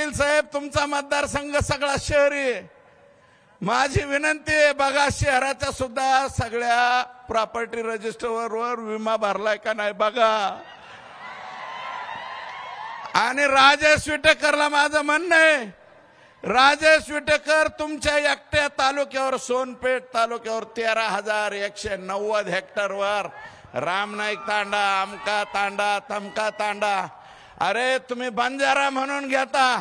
पाटील साहेब, तुमचा मतदारसंघ सगळा शहरी आहे. माझी विनंती आहे, बघा शहराच्या सुद्धा सगळ्या प्रॉपर्टी रजिस्टरवर विमा भरलाय का नाही बघा. आणि राजेश विटेकरला माझं म्हणणं आहे, राजेश विटेकर तुमच्या एकट्या तालुक्यावर, सोनपेठ तालुक्यावर 13,190 हेक्टरवर रामनाईक तांडा, अमका तांडा, तमका तांडा, अरे तुम्ही बंजारा म्हणून घेता,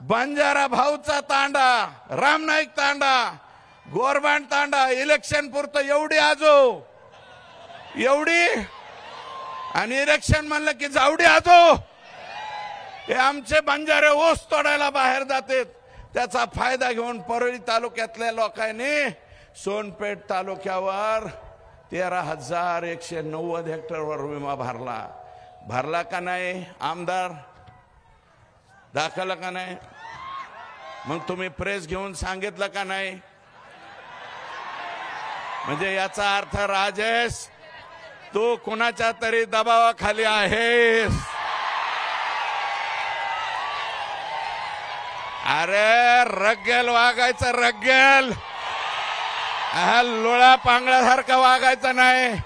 बंजारा भाऊचा तांडा, रामनाईक तांडा, गोरबांड तांडा, इलेक्शन पुरतं एवढी आजो, एवढी, आणि इलेक्शन म्हणलं की जावडी आजो. हे आमचे बंजारे ऊस तोडायला बाहेर जातात. त्याचा फायदा घेऊन परळी तालुक्यातल्या लोकांनी सोनपेठ तालुक्यावर 13,190 हेक्टरवर विमा भरला का नाही? आमदार दाखवलं का नाही? मग तुम्ही प्रेस घेऊन सांगितलं का नाही? म्हणजे याचा अर्थ राजेश, तू कुणाच्या तरी दबावाखाली आहेस. अरे रग्गेल वागायचं, रग्गेल, लोळा पांगळ्यासारखं वागायचं नाही.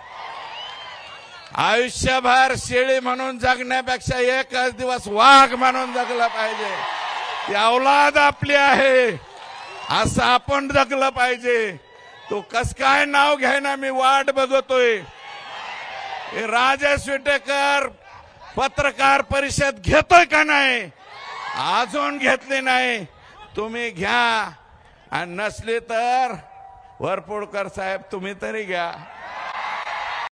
आयुष्यभर शेळी म्हणून जगण्यापेक्षा एकच दिवस वाघ म्हणून जगलं पाहिजे. ती औलाद आपली आहे, असं आपण जगलं पाहिजे. तू कस काय नाव घ्यायना, मी वाट बघतोय. राजेश विटेकर पत्रकार परिषद घेतोय का नाही? अजून घेतली नाही. तुम्ही घ्या, आणि नसली तर वरपुडकर साहेब तुम्ही तरी घ्या.